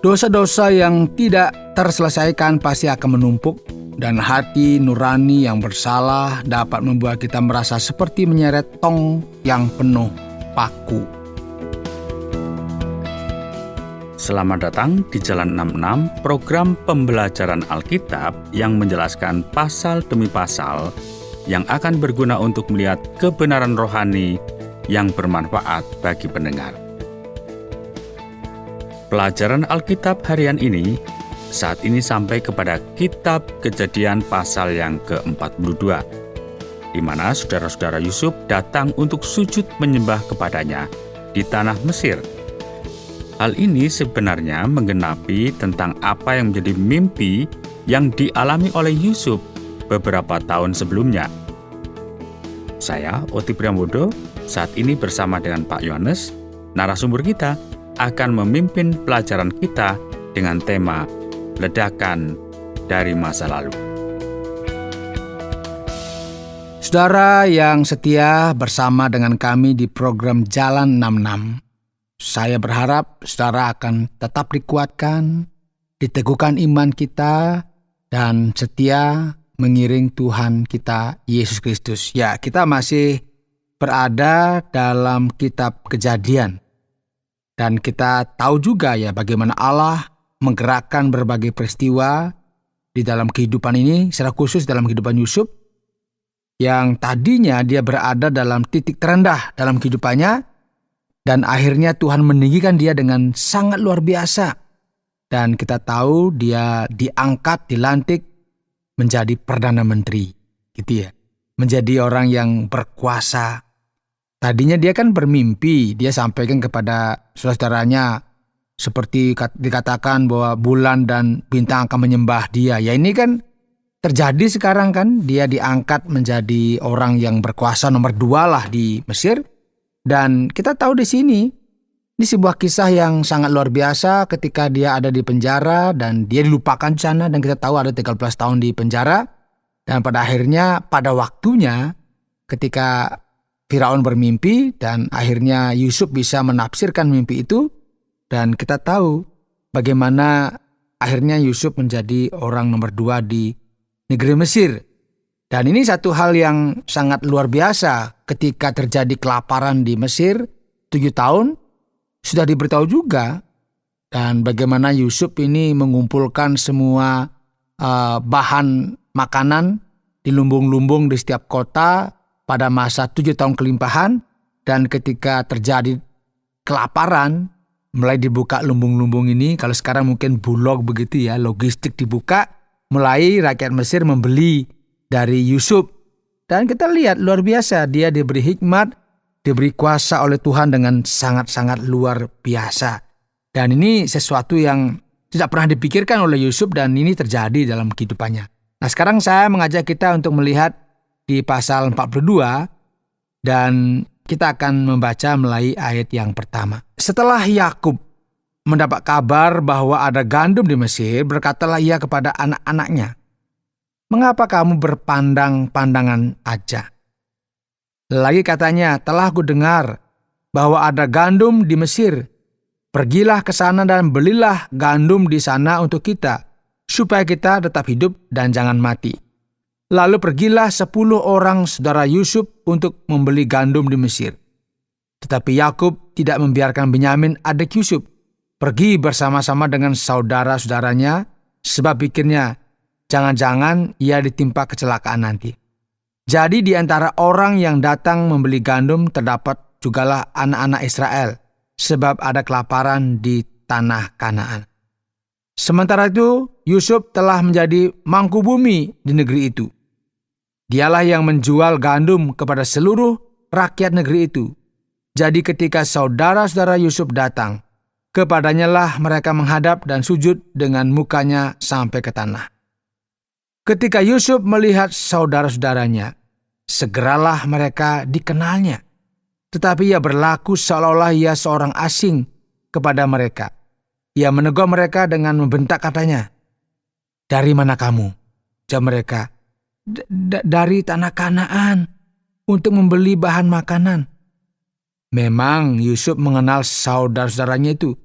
Dosa-dosa yang tidak terselesaikan pasti akan menumpuk, dan hati nurani yang bersalah dapat membuat kita merasa seperti menyeret tong yang penuh paku. Selamat datang di Jalan 66, program pembelajaran Alkitab yang menjelaskan pasal demi pasal yang akan berguna untuk melihat kebenaran rohani yang bermanfaat bagi pendengar. Pelajaran Alkitab harian ini saat ini sampai kepada Kitab Kejadian pasal yang ke-42, di mana saudara-saudara Yusuf datang untuk sujud menyembah kepadanya di tanah Mesir. Hal ini sebenarnya menggenapi tentang apa yang menjadi mimpi yang dialami oleh Yusuf beberapa tahun sebelumnya. Saya, Oti Priambodo, saat ini bersama dengan Pak Yohanes, narasumber kita, akan memimpin pelajaran kita dengan tema ledakan dari masa lalu. Saudara yang setia bersama dengan kami di program Jalan 66, saya berharap saudara akan tetap dikuatkan, diteguhkan iman kita, dan setia mengiring Tuhan kita Yesus Kristus. Ya, kita masih berada dalam kitab Kejadian. Dan kita tahu juga ya bagaimana Allah menggerakkan berbagai peristiwa di dalam kehidupan ini, secara khusus dalam kehidupan Yusuf, yang tadinya dia berada dalam titik terendah dalam kehidupannya, dan akhirnya Tuhan meninggikan dia dengan sangat luar biasa. Dan kita tahu dia diangkat, dilantik menjadi Perdana Menteri, gitu ya, menjadi orang yang berkuasa. Tadinya dia kan bermimpi, dia sampaikan kepada saudara-saudaranya seperti dikatakan bahwa bulan dan bintang akan menyembah dia. Ya ini kan terjadi sekarang kan, dia diangkat menjadi orang yang berkuasa nomor 2 lah di Mesir. Dan kita tahu di sini, ini sebuah kisah yang sangat luar biasa ketika dia ada di penjara dan dia dilupakan di sana, dan kita tahu ada 13 tahun di penjara. Dan pada akhirnya pada waktunya ketika Firaun bermimpi dan akhirnya Yusuf bisa menafsirkan mimpi itu, dan kita tahu bagaimana akhirnya Yusuf menjadi orang nomor 2 di negeri Mesir. Dan ini satu hal yang sangat luar biasa ketika terjadi kelaparan di Mesir 7 tahun, sudah diberitahu juga, dan bagaimana Yusuf ini mengumpulkan semua bahan makanan di lumbung-lumbung di setiap kota pada masa 7 tahun kelimpahan, dan ketika terjadi kelaparan, mulai dibuka lumbung-lumbung ini, kalau sekarang mungkin bulog begitu ya, logistik dibuka, mulai rakyat Mesir membeli dari Yusuf. Dan kita lihat luar biasa, dia diberi hikmat, diberi kuasa oleh Tuhan dengan sangat-sangat luar biasa. Dan ini sesuatu yang tidak pernah dipikirkan oleh Yusuf, dan ini terjadi dalam kehidupannya. Nah, sekarang saya mengajak kita untuk melihat di pasal 42, dan kita akan membaca mulai ayat yang pertama. Setelah Yakub mendapat kabar bahwa ada gandum di Mesir, berkatalah ia kepada anak-anaknya, "Mengapa kamu berpandang-pandangan aja?" Lagi katanya, "Telah ku dengar bahwa ada gandum di Mesir. Pergilah ke sana dan belilah gandum di sana untuk kita, supaya kita tetap hidup dan jangan mati." Lalu pergilah 10 orang saudara Yusuf untuk membeli gandum di Mesir. Tetapi Yakub tidak membiarkan Benyamin adik Yusuf pergi bersama-sama dengan saudara-saudaranya, sebab pikirnya, jangan-jangan ia ditimpa kecelakaan nanti. Jadi di antara orang yang datang membeli gandum terdapat jugalah anak-anak Israel, sebab ada kelaparan di tanah Kanaan. Sementara itu, Yusuf telah menjadi mangku bumi di negeri itu. Dialah yang menjual gandum kepada seluruh rakyat negeri itu. Jadi ketika saudara-saudara Yusuf datang, kepadanya lah mereka menghadap dan sujud dengan mukanya sampai ke tanah. Ketika Yusuf melihat saudara-saudaranya, segeralah mereka dikenalnya. Tetapi ia berlaku seolah-olah ia seorang asing kepada mereka. Ia menegur mereka dengan membentak, katanya, "Dari mana kamu?" Jawab mereka, "Dari tanah Kanaan, untuk membeli bahan makanan." Memang Yusuf mengenal saudara-saudaranya itu,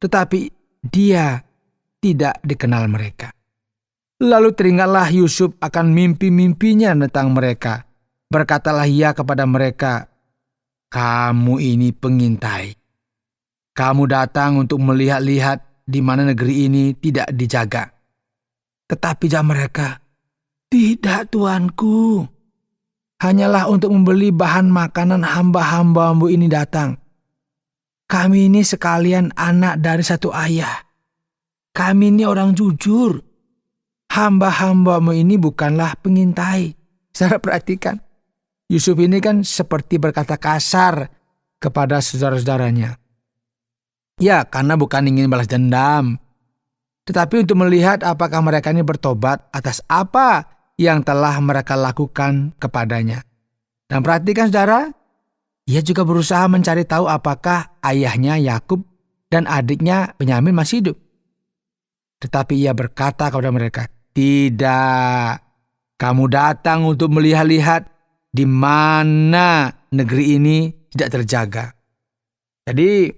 tetapi dia tidak dikenal mereka. Lalu teringatlah Yusuf akan mimpi-mimpinya tentang mereka. Berkatalah ia kepada mereka, "Kamu ini pengintai. Kamu datang untuk melihat-lihat di mana negeri ini tidak dijaga." Tetapi jawab mereka, "Tidak, tuanku. Hanyalah untuk membeli bahan makanan hamba-hambamu ini datang. Kami ini sekalian anak dari satu ayah. Kami ini orang jujur. Hamba-hambamu ini bukanlah pengintai." Saudara perhatikan, Yusuf ini kan seperti berkata kasar kepada saudara-saudaranya. Ya, karena bukan ingin balas dendam, tetapi untuk melihat apakah mereka ini bertobat atas apa yang telah mereka lakukan kepadanya. Dan perhatikan saudara, ia juga berusaha mencari tahu apakah ayahnya Yakub dan adiknya Benyamin masih hidup. Tetapi ia berkata kepada mereka, "Tidak, kamu datang untuk melihat-lihat di mana negeri ini tidak terjaga." Jadi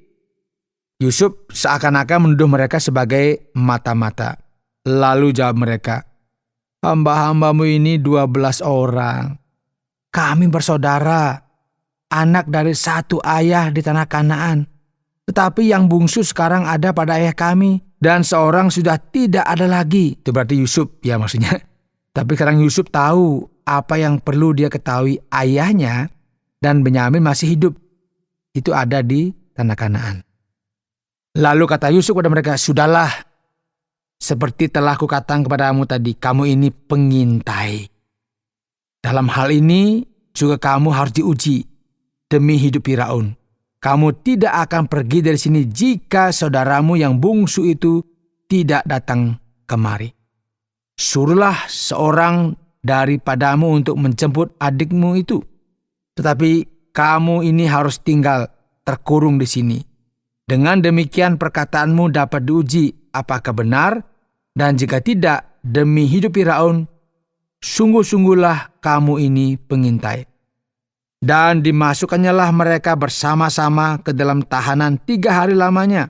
Yusuf seakan-akan menuduh mereka sebagai mata-mata. Lalu jawab mereka, "Hamba-hambamu ini 12 orang. Kami bersaudara, anak dari satu ayah di tanah Kanaan. Tetapi yang bungsu sekarang ada pada ayah kami, dan seorang sudah tidak ada lagi." Itu berarti Yusuf ya maksudnya. Tapi sekarang Yusuf tahu apa yang perlu dia ketahui, ayahnya dan Benyamin masih hidup. Itu ada di tanah Kanaan. Lalu kata Yusuf kepada mereka, "Sudahlah, seperti telah kukatakan kepadamu tadi, kamu ini pengintai. Dalam hal ini juga kamu harus diuji demi hidup Firaun. Kamu tidak akan pergi dari sini jika saudaramu yang bungsu itu tidak datang kemari. Suruhlah seorang daripadamu untuk menjemput adikmu itu. Tetapi kamu ini harus tinggal terkurung di sini. Dengan demikian perkataanmu dapat diuji apakah benar, dan jika tidak, demi hidup Firaun, sungguh-sungguhlah kamu ini pengintai." Dan dimasukannyalah mereka bersama-sama ke dalam tahanan 3 hari lamanya.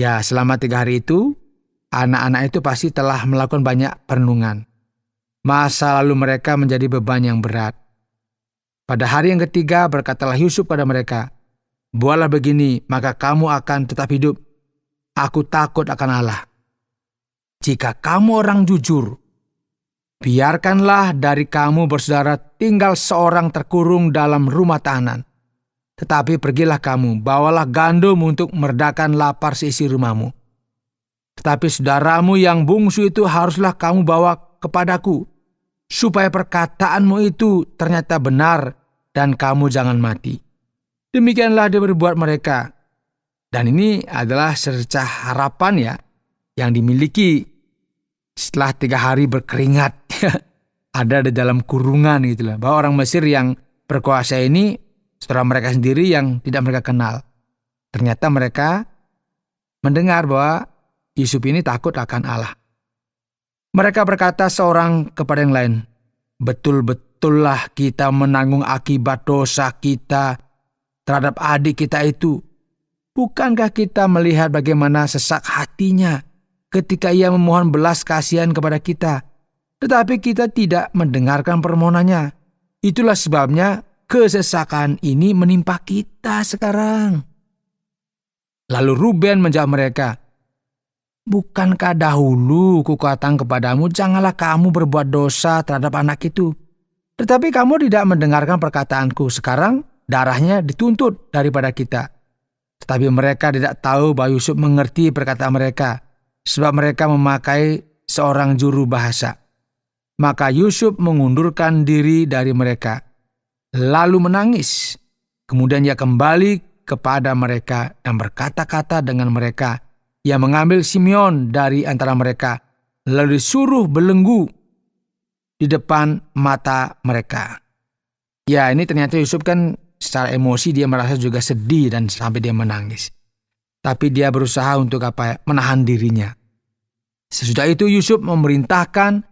Ya, selama 3 hari itu, anak-anak itu pasti telah melakukan banyak perenungan. Masa lalu mereka menjadi beban yang berat. Pada hari yang ketiga berkatalah Yusuf pada mereka, "Buatlah begini, maka kamu akan tetap hidup. Aku takut akan Allah. Jika kamu orang jujur, biarkanlah dari kamu bersaudara tinggal seorang terkurung dalam rumah tahanan. Tetapi pergilah kamu, bawalah gandum untuk meredakan lapar seisi rumahmu. Tetapi saudaramu yang bungsu itu haruslah kamu bawa kepadaku, supaya perkataanmu itu ternyata benar dan kamu jangan mati." Demikianlah dia berbuat mereka. Dan ini adalah secercah harapan ya, yang dimiliki setelah 3 hari berkeringat. Ada di dalam kurungan gitulah. Bahwa orang Mesir yang berkuasa ini, saudara mereka sendiri yang tidak mereka kenal. Ternyata mereka mendengar bahwa Yusuf ini takut akan Allah. Mereka berkata seorang kepada yang lain, "Betul-betullah kita menanggung akibat dosa kita terhadap adik kita itu. Bukankah kita melihat bagaimana sesak hatinya ketika ia memohon belas kasihan kepada kita, tetapi kita tidak mendengarkan permohonannya. Itulah sebabnya kesesakan ini menimpa kita sekarang." Lalu Ruben menjawab mereka, "Bukankah dahulu kukatakan kepadamu, janganlah kamu berbuat dosa terhadap anak itu? Tetapi kamu tidak mendengarkan perkataanku. Sekarang darahnya dituntut daripada kita." Tetapi mereka tidak tahu bahwa Yusuf mengerti perkataan mereka, sebab mereka memakai seorang juru bahasa. Maka Yusuf mengundurkan diri dari mereka, lalu menangis. Kemudian ia kembali kepada mereka dan berkata-kata dengan mereka. Ia mengambil Simeon dari antara mereka, lalu disuruh belenggu di depan mata mereka. Ya, ini ternyata Yusuf kan secara emosi dia merasa juga sedih dan sampai dia menangis. Tapi dia berusaha untuk menahan dirinya. Sesudah itu Yusuf memerintahkan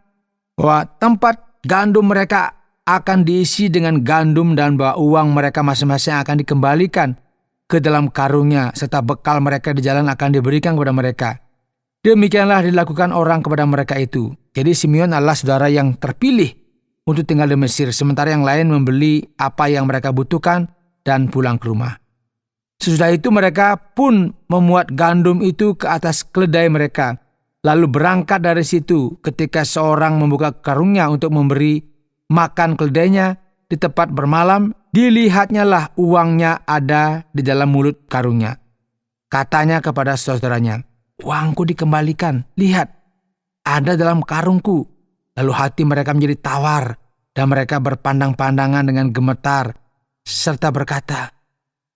bahwa tempat gandum mereka akan diisi dengan gandum dan bahwa uang mereka masing-masing akan dikembalikan ke dalam karungnya, serta bekal mereka di jalan akan diberikan kepada mereka. Demikianlah dilakukan orang kepada mereka itu. Jadi Simeon adalah saudara yang terpilih untuk tinggal di Mesir, sementara yang lain membeli apa yang mereka butuhkan dan pulang ke rumah. Sesudah itu mereka pun memuat gandum itu ke atas keledai mereka, lalu berangkat dari situ. Ketika seorang membuka karungnya untuk memberi makan keledainya di tempat bermalam, dilihatnya lah uangnya ada di dalam mulut karungnya. Katanya kepada saudaranya, "Uangku dikembalikan, lihat, ada dalam karungku." Lalu hati mereka menjadi tawar, dan mereka berpandang-pandangan dengan gemetar, serta berkata,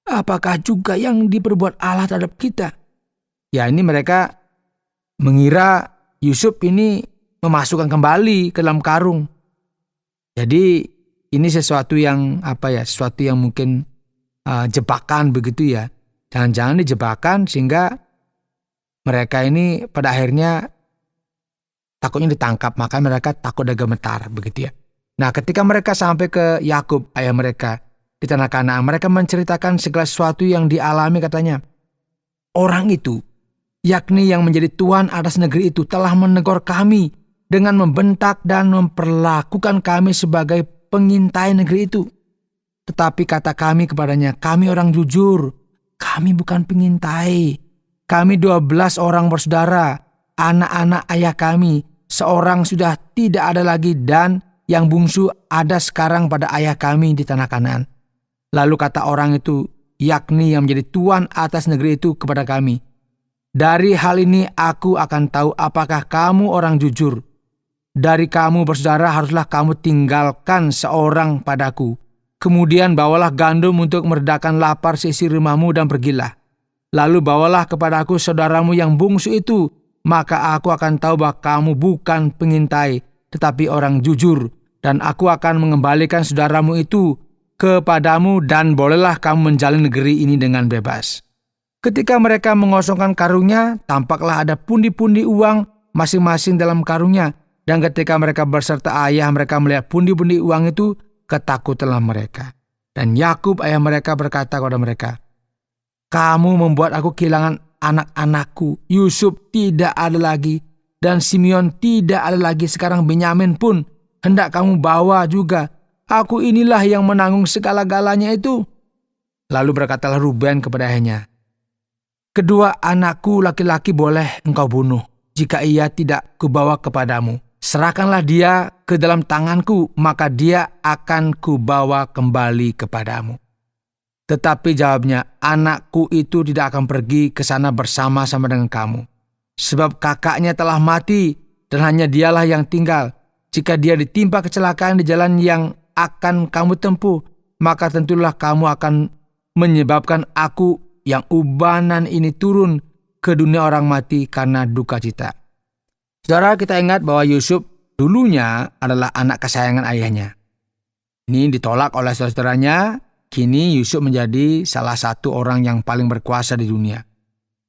"Apakah juga yang diperbuat Allah terhadap kita?" Ya, ini mereka mengira Yusuf ini memasukkan kembali ke dalam karung. Jadi ini sesuatu yang sesuatu yang mungkin jebakan begitu ya. Jangan-jangan dijebakan sehingga mereka ini pada akhirnya takutnya ditangkap, maka mereka takut dan gemetar begitu ya. Nah, ketika mereka sampai ke Yakub, ayah mereka, di tanah Kanaan, mereka menceritakan segala sesuatu yang dialami. Katanya, orang itu, yakni yang menjadi tuan atas negeri itu, telah menegur kami dengan membentak dan memperlakukan kami sebagai pengintai negeri itu. Tetapi kata kami kepadanya, kami orang jujur, kami bukan pengintai. Kami 12 orang bersaudara, anak-anak ayah kami, seorang sudah tidak ada lagi, dan yang bungsu ada sekarang pada ayah kami di tanah Kanaan. Lalu kata orang itu, yakni yang menjadi tuan atas negeri itu, kepada kami, "Dari hal ini aku akan tahu apakah kamu orang jujur. Dari kamu bersaudara haruslah kamu tinggalkan seorang padaku. Kemudian bawalah gandum untuk meredakan lapar seisi rumahmu dan pergilah. Lalu bawalah kepadaku saudaramu yang bungsu itu, maka aku akan tahu bahwa kamu bukan pengintai, tetapi orang jujur, dan aku akan mengembalikan saudaramu itu kepadamu, dan bolehlah kamu menjalani negeri ini dengan bebas." Ketika mereka mengosongkan karungnya, tampaklah ada pundi-pundi uang masing-masing dalam karungnya. Dan ketika mereka berserta ayah mereka melihat pundi-pundi uang itu, ketakutanlah mereka. Dan Yakub ayah mereka berkata kepada mereka, "Kamu membuat aku kehilangan anak-anakku. Yusuf tidak ada lagi, dan Simeon tidak ada lagi. Sekarang Benyamin pun hendak kamu bawa juga. Aku inilah yang menanggung segala-galanya itu." Lalu berkatalah Ruben kepada ayahnya, "Kedua anakku laki-laki boleh engkau bunuh, jika ia tidak kubawa kepadamu. Serahkanlah dia ke dalam tanganku, maka dia akan kubawa kembali kepadamu." Tetapi jawabnya, "Anakku itu tidak akan pergi ke sana bersama-sama dengan kamu. Sebab kakaknya telah mati, dan hanya dialah yang tinggal. Jika dia ditimpa kecelakaan di jalan yang akan kamu tempuh, maka tentulah kamu akan menyebabkan aku yang ubanan ini turun ke dunia orang mati karena duka cita." Saudara, kita ingat bahwa Yusuf dulunya adalah anak kesayangan ayahnya. Ini ditolak oleh saudara-saudaranya. Kini Yusuf menjadi salah satu orang yang paling berkuasa di dunia.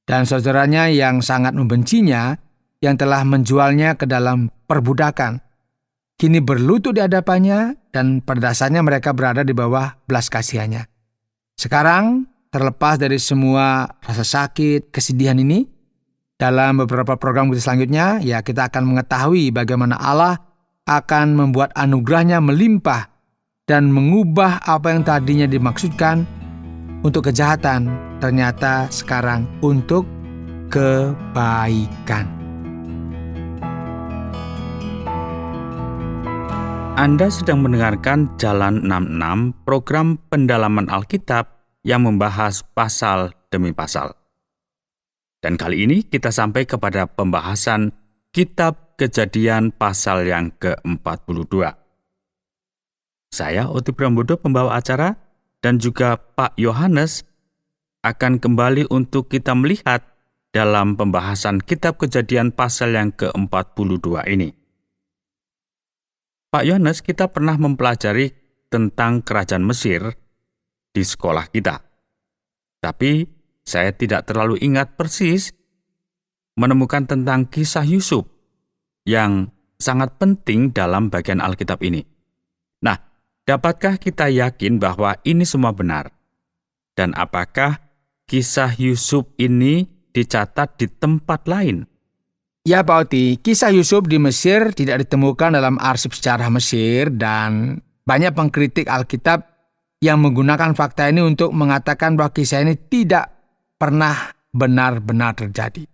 Dan saudaranya yang sangat membencinya, yang telah menjualnya ke dalam perbudakan, kini berlutut di hadapannya, dan pada dasarnya mereka berada di bawah belas kasihannya. Sekarang, terlepas dari semua rasa sakit, kesedihan ini, dalam beberapa program kita selanjutnya, ya kita akan mengetahui bagaimana Allah akan membuat anugerahnya melimpah dan mengubah apa yang tadinya dimaksudkan untuk kejahatan, ternyata sekarang untuk kebaikan. Anda sedang mendengarkan Jalan 66, program pendalaman Alkitab yang membahas pasal demi pasal. Dan kali ini kita sampai kepada pembahasan Kitab Kejadian pasal yang ke-42. Saya, Oti Prambodo, pembawa acara, dan juga Pak Yohanes akan kembali untuk kita melihat dalam pembahasan Kitab Kejadian pasal yang ke-42 ini. Pak Yohanes, kita pernah mempelajari tentang kerajaan Mesir di sekolah kita. Tapi saya tidak terlalu ingat persis menemukan tentang kisah Yusuf yang sangat penting dalam bagian Alkitab ini. Nah, dapatkah kita yakin bahwa ini semua benar? Dan apakah kisah Yusuf ini dicatat di tempat lain? Ya Pak Oti, kisah Yusuf di Mesir tidak ditemukan dalam arsip sejarah Mesir dan banyak pengkritik Alkitab yang menggunakan fakta ini untuk mengatakan bahwa kisah ini tidak pernah benar-benar terjadi.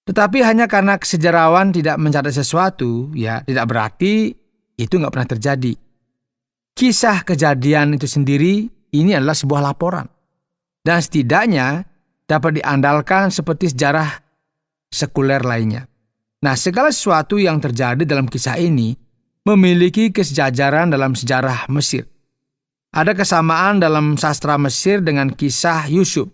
Tetapi hanya karena sejarawan tidak mencatat sesuatu, ya tidak berarti itu nggak pernah terjadi. Kisah kejadian itu sendiri ini adalah sebuah laporan. Dan setidaknya dapat diandalkan seperti sejarah sekuler lainnya. Nah, segala sesuatu yang terjadi dalam kisah ini memiliki kesejajaran dalam sejarah Mesir. Ada kesamaan dalam sastra Mesir dengan kisah Yusuf.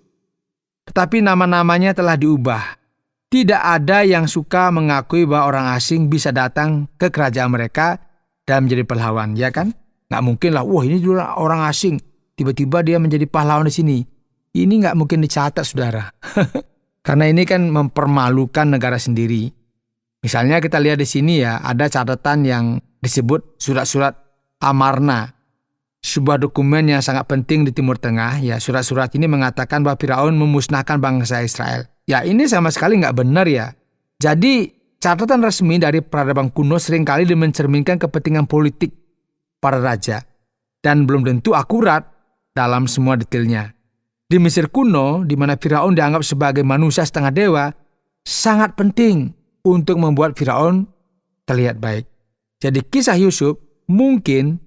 Tetapi nama-namanya telah diubah. Tidak ada yang suka mengakui bahwa orang asing bisa datang ke kerajaan mereka dan menjadi pahlawan, ya kan? Nggak mungkin lah, wah ini dulu orang asing, tiba-tiba dia menjadi pahlawan di sini. Ini nggak mungkin dicatat, saudara. Karena ini kan mempermalukan negara sendiri. Misalnya kita lihat di sini ya, ada catatan yang disebut surat-surat Amarna. Sebuah dokumen yang sangat penting di Timur Tengah. Ya, surat-surat ini mengatakan bahwa Firaun memusnahkan bangsa Israel. Ya, ini sama sekali nggak benar ya. Jadi, catatan resmi dari peradaban kuno seringkali mencerminkan kepentingan politik para raja. Dan belum tentu akurat dalam semua detailnya. Di Mesir kuno, di mana Firaun dianggap sebagai manusia setengah dewa, sangat penting untuk membuat Firaun terlihat baik. Jadi kisah Yusuf mungkin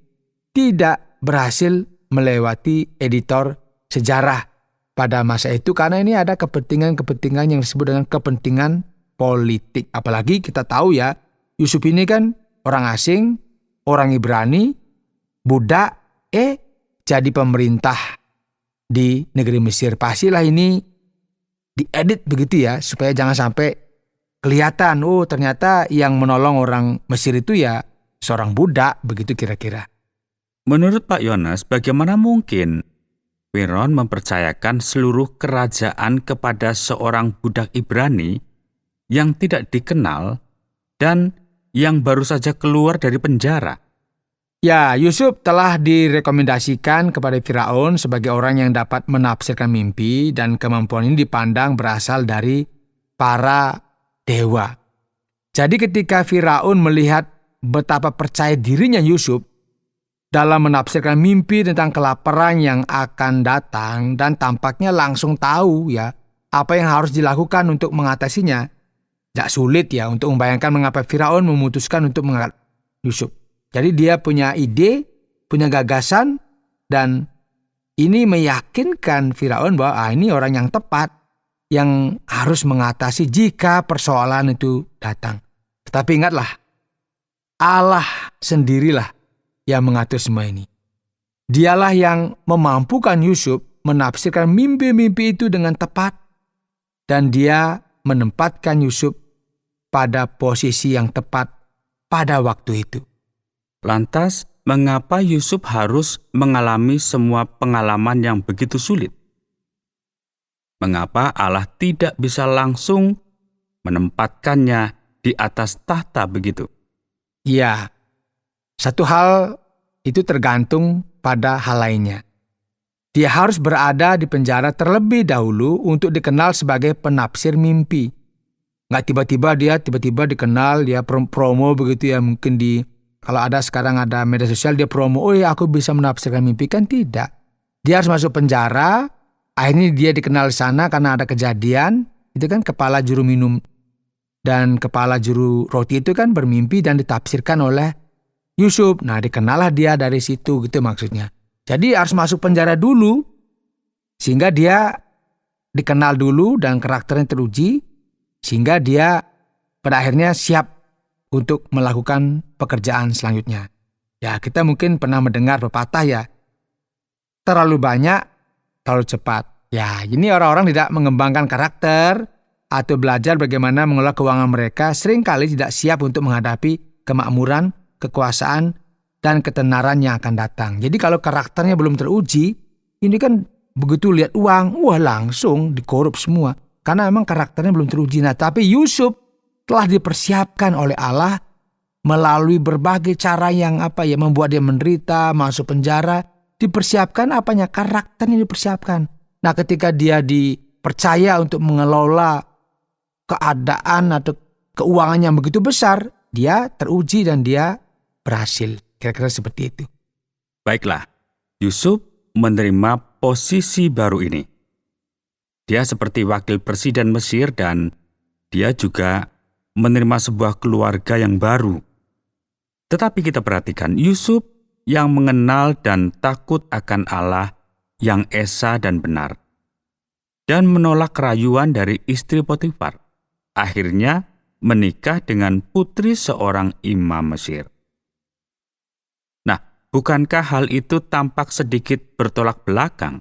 tidak berhasil melewati editor sejarah pada masa itu karena ini ada kepentingan-kepentingan yang disebut dengan kepentingan politik. Apalagi kita tahu ya, Yusuf ini kan orang asing, orang Ibrani, budak, jadi pemerintah di negeri Mesir. Pastilah ini diedit begitu ya, supaya jangan sampai kelihatan, oh ternyata yang menolong orang Mesir itu ya seorang budak, begitu kira-kira. Menurut Pak Yones, bagaimana mungkin Firaun mempercayakan seluruh kerajaan kepada seorang budak Ibrani yang tidak dikenal dan yang baru saja keluar dari penjara? Ya, Yusuf telah direkomendasikan kepada Firaun sebagai orang yang dapat menafsirkan mimpi dan kemampuan ini dipandang berasal dari para dewa. Jadi ketika Firaun melihat betapa percaya dirinya Yusuf dalam menafsirkan mimpi tentang kelaparan yang akan datang dan tampaknya langsung tahu ya apa yang harus dilakukan untuk mengatasinya. Tidak sulit ya untuk membayangkan mengapa Firaun memutuskan untuk mengangkat Yusuf. Jadi dia punya ide, punya gagasan, dan ini meyakinkan Firaun bahwa ini orang yang tepat yang harus mengatasi jika persoalan itu datang. Tetapi ingatlah, Allah sendirilah yang mengatur semua ini. Dialah yang memampukan Yusuf menafsirkan mimpi-mimpi itu dengan tepat dan dia menempatkan Yusuf pada posisi yang tepat pada waktu itu. Lantas, mengapa Yusuf harus mengalami semua pengalaman yang begitu sulit? Mengapa Allah tidak bisa langsung menempatkannya di atas tahta begitu? Ya, satu hal itu tergantung pada hal lainnya. Dia harus berada di penjara terlebih dahulu untuk dikenal sebagai penafsir mimpi. Nggak tiba-tiba dikenal, dia promo begitu ya, mungkin kalau ada sekarang ada media sosial dia promo, oh ya aku bisa menafsirkan mimpi, kan tidak. Dia harus masuk penjara, akhirnya dia dikenal di sana karena ada kejadian, itu kan kepala juru minum dan kepala juru roti itu kan bermimpi dan ditafsirkan oleh Yusuf. Nah, dikenallah dia dari situ gitu maksudnya. Jadi harus masuk penjara dulu sehingga dia dikenal dulu dan karakternya teruji sehingga dia pada akhirnya siap untuk melakukan pekerjaan selanjutnya. Ya, kita mungkin pernah mendengar pepatah ya, terlalu banyak, terlalu cepat. Ya, ini orang-orang tidak mengembangkan karakter atau belajar bagaimana mengelola keuangan mereka, seringkali tidak siap untuk menghadapi kemakmuran, kekuasaan, dan ketenaran yang akan datang. Jadi kalau karakternya belum teruji, ini kan begitu lihat uang, wah langsung dikorup semua. Karena memang karakternya belum teruji. Nah, tapi Yusuf telah dipersiapkan oleh Allah melalui berbagai cara yang membuat dia menderita, masuk penjara. Dipersiapkan karakternya dipersiapkan. Nah, ketika dia dipercaya untuk mengelola keadaan atau keuangan yang begitu besar, dia teruji dan dia berhasil. Kira-kira seperti itu. Baiklah, Yusuf menerima posisi baru ini. Dia seperti wakil presiden Mesir dan dia juga menerima sebuah keluarga yang baru. Tetapi kita perhatikan Yusuf yang mengenal dan takut akan Allah yang esa dan benar, dan menolak rayuan dari istri Potifar. Akhirnya menikah dengan putri seorang imam Mesir. Nah, bukankah hal itu tampak sedikit bertolak belakang?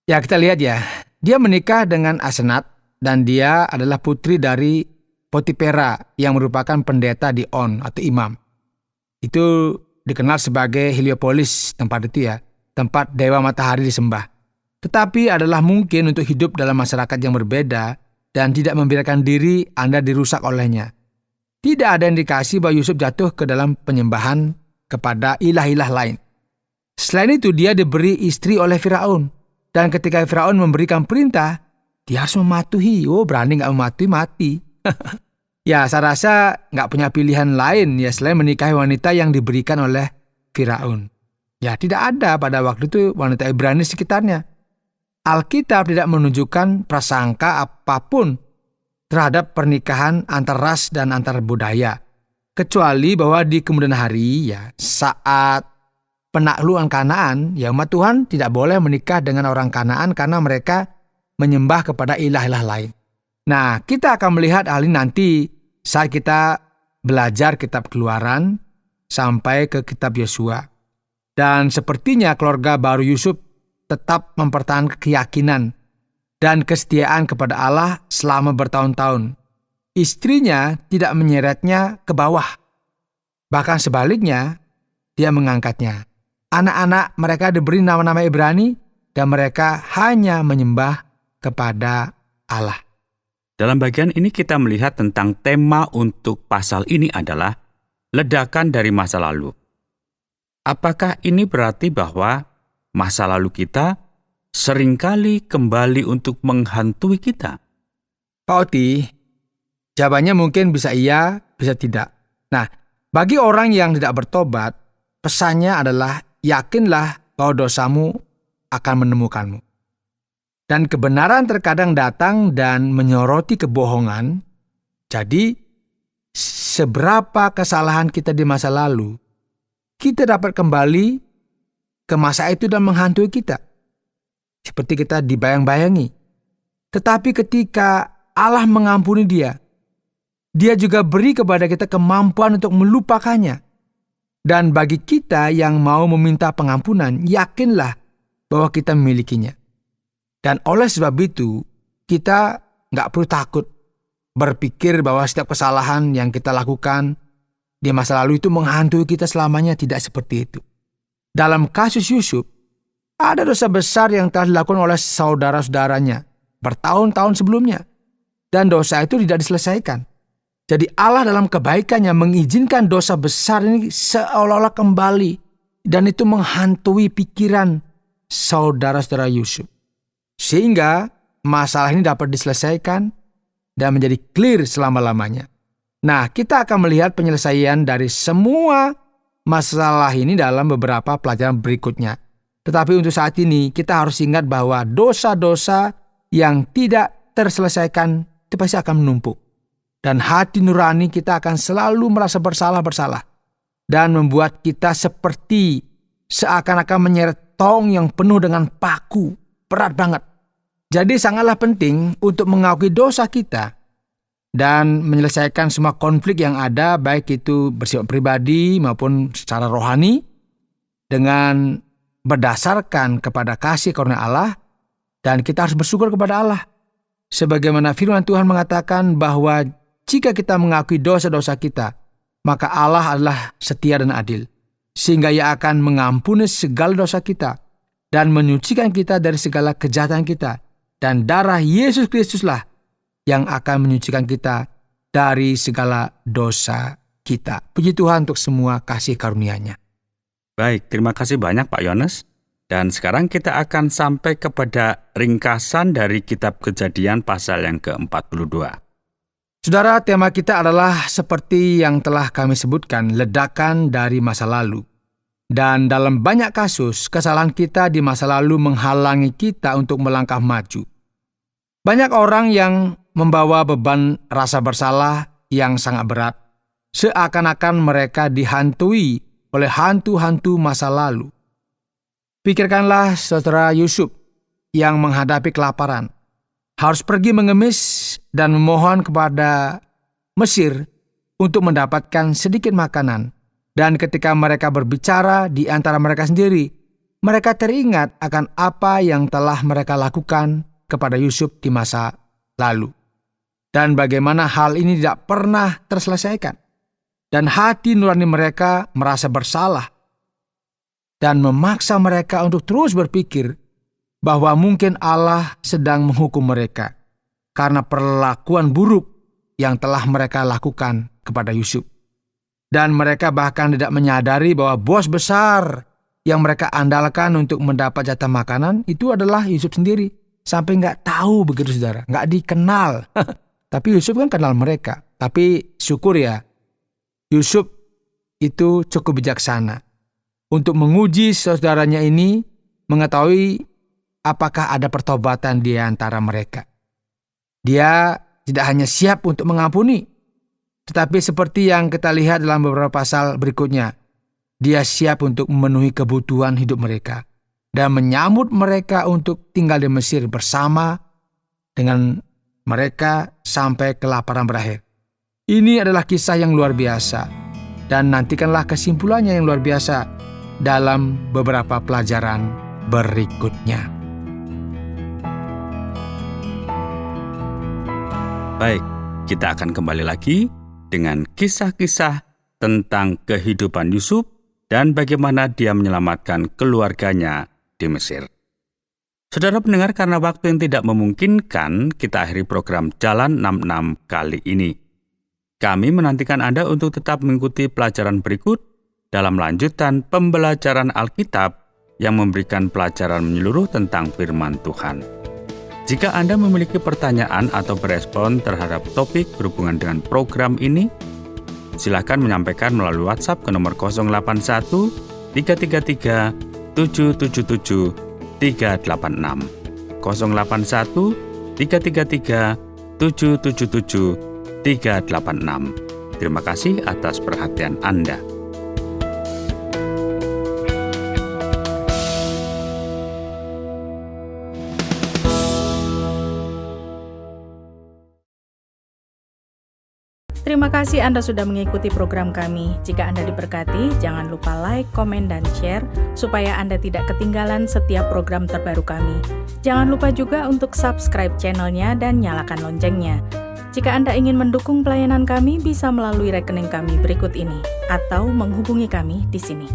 Ya, kita lihat ya. Dia menikah dengan Asenat dan dia adalah putri dari Potifera yang merupakan pendeta di On atau imam. Itu dikenal sebagai Heliopolis tempat itu ya, tempat dewa matahari disembah. Tetapi adalah mungkin untuk hidup dalam masyarakat yang berbeda dan tidak membiarkan diri Anda dirusak olehnya. Tidak ada indikasi bahwa Yusuf jatuh ke dalam penyembahan kepada ilah-ilah lain. Selain itu, dia diberi istri oleh Firaun. Dan ketika Firaun memberikan perintah, dia harus mematuhi. Berani nggak mematuhi, mati. Ya, saya rasa nggak punya pilihan lain ya selain menikahi wanita yang diberikan oleh Firaun. Ya, tidak ada pada waktu itu wanita Ibrani sekitarnya. Alkitab tidak menunjukkan prasangka apapun terhadap pernikahan antar ras dan antar budaya. Kecuali bahwa di kemudian hari, ya saat penaklukan Kanaan, ya umat Tuhan tidak boleh menikah dengan orang Kanaan karena mereka menyembah kepada ilah-ilah lain. Nah, kita akan melihat hal ini nanti saat kita belajar kitab Keluaran sampai ke kitab Yosua. Dan sepertinya keluarga baru Yusuf tetap mempertahankan keyakinan dan kesetiaan kepada Allah selama bertahun-tahun. Istrinya tidak menyeretnya ke bawah. Bahkan sebaliknya, dia mengangkatnya. Anak-anak mereka diberi nama-nama Ibrani dan mereka hanya menyembah kepada Allah. Dalam bagian ini kita melihat tentang tema untuk pasal ini adalah ledakan dari masa lalu. Apakah ini berarti bahwa masa lalu kita seringkali kembali untuk menghantui kita? Pak Oti, jawabannya mungkin bisa iya, bisa tidak. Nah, bagi orang yang tidak bertobat, pesannya adalah yakinlah bahwa dosamu akan menemukanmu. Dan kebenaran terkadang datang dan menyoroti kebohongan. Jadi, seberapa kesalahan kita di masa lalu, kita dapat kembali ke masa itu dan menghantui kita. Seperti kita dibayang-bayangi. Tetapi ketika Allah mengampuni dia juga beri kepada kita kemampuan untuk melupakannya. Dan bagi kita yang mau meminta pengampunan, yakinlah bahwa kita memilikinya. Dan oleh sebab itu, kita nggak perlu takut berpikir bahwa setiap kesalahan yang kita lakukan di masa lalu itu menghantui kita selamanya. Tidak seperti itu. Dalam kasus Yusuf, ada dosa besar yang telah dilakukan oleh saudara-saudaranya bertahun-tahun sebelumnya. Dan dosa itu tidak diselesaikan. Jadi Allah dalam kebaikannya mengizinkan dosa besar ini seolah-olah kembali. Dan itu menghantui pikiran saudara-saudara Yusuf. Sehingga masalah ini dapat diselesaikan dan menjadi clear selama-lamanya. Nah, kita akan melihat penyelesaian dari semua masalah ini dalam beberapa pelajaran berikutnya. Tetapi untuk saat ini kita harus ingat bahwa dosa-dosa yang tidak terselesaikan itu pasti akan menumpuk. Dan hati nurani kita akan selalu merasa bersalah dan membuat kita seperti seakan-akan menyeret tong yang penuh dengan paku. Berat banget. Jadi sangatlah penting untuk mengakui dosa kita dan menyelesaikan semua konflik yang ada, baik itu bersifat pribadi maupun secara rohani, dengan berdasarkan kepada kasih karunia Allah, dan kita harus bersyukur kepada Allah. Sebagaimana firman Tuhan mengatakan bahwa jika kita mengakui dosa-dosa kita, maka Allah adalah setia dan adil, sehingga Ia akan mengampuni segala dosa kita dan menyucikan kita dari segala kejahatan kita. Dan darah Yesus Kristuslah yang akan menyucikan kita dari segala dosa kita. Puji Tuhan untuk semua kasih karunia-Nya. Baik, terima kasih banyak Pak Yones. Dan sekarang kita akan sampai kepada ringkasan dari kitab Kejadian pasal yang ke-42. Saudara, tema kita adalah seperti yang telah kami sebutkan, ledakan dari masa lalu. Dan dalam banyak kasus, kesalahan kita di masa lalu menghalangi kita untuk melangkah maju. Banyak orang yang membawa beban rasa bersalah yang sangat berat, seakan-akan mereka dihantui oleh hantu-hantu masa lalu. Pikirkanlah saudara Yusuf yang menghadapi kelaparan, harus pergi mengemis dan memohon kepada Mesir untuk mendapatkan sedikit makanan. Dan ketika mereka berbicara di antara mereka sendiri, mereka teringat akan apa yang telah mereka lakukan kepada Yusuf di masa lalu. Dan bagaimana hal ini tidak pernah terselesaikan. Dan hati nurani mereka merasa bersalah dan memaksa mereka untuk terus berpikir bahwa mungkin Allah sedang menghukum mereka karena perlakuan buruk yang telah mereka lakukan kepada Yusuf. Dan mereka bahkan tidak menyadari bahwa bos besar yang mereka andalkan untuk mendapat jatah makanan itu adalah Yusuf sendiri. Sampai nggak tahu begitu saudara, nggak dikenal. Tapi Yusuf kan kenal mereka. Tapi syukur ya, Yusuf itu cukup bijaksana untuk menguji saudaranya ini, mengetahui apakah ada pertobatan di antara mereka. Dia tidak hanya siap untuk mengampuni, tetapi seperti yang kita lihat dalam beberapa pasal berikutnya, dia siap untuk memenuhi kebutuhan hidup mereka dan menyambut mereka untuk tinggal di Mesir bersama dengan mereka sampai kelaparan berakhir. Ini adalah kisah yang luar biasa, dan nantikanlah kesimpulannya yang luar biasa dalam beberapa pelajaran berikutnya. Baik, kita akan kembali lagi dengan kisah-kisah tentang kehidupan Yusuf dan bagaimana dia menyelamatkan keluarganya di Mesir. Saudara pendengar, karena waktu yang tidak memungkinkan, kita akhiri program Jalan 66 kali ini. Kami menantikan Anda untuk tetap mengikuti pelajaran berikut dalam lanjutan pembelajaran Alkitab yang memberikan pelajaran menyeluruh tentang firman Tuhan. Jika Anda memiliki pertanyaan atau berespon terhadap topik berhubungan dengan program ini, silakan menyampaikan melalui WhatsApp ke nomor 081 333 777 386 081 333 777 386. Terima kasih atas perhatian Anda. Terima kasih Anda sudah mengikuti program kami. Jika Anda diberkati, jangan lupa like, komen, dan share supaya Anda tidak ketinggalan setiap program terbaru kami. Jangan lupa juga untuk subscribe channelnya dan nyalakan loncengnya. Jika Anda ingin mendukung pelayanan kami, bisa melalui rekening kami berikut ini atau menghubungi kami di sini.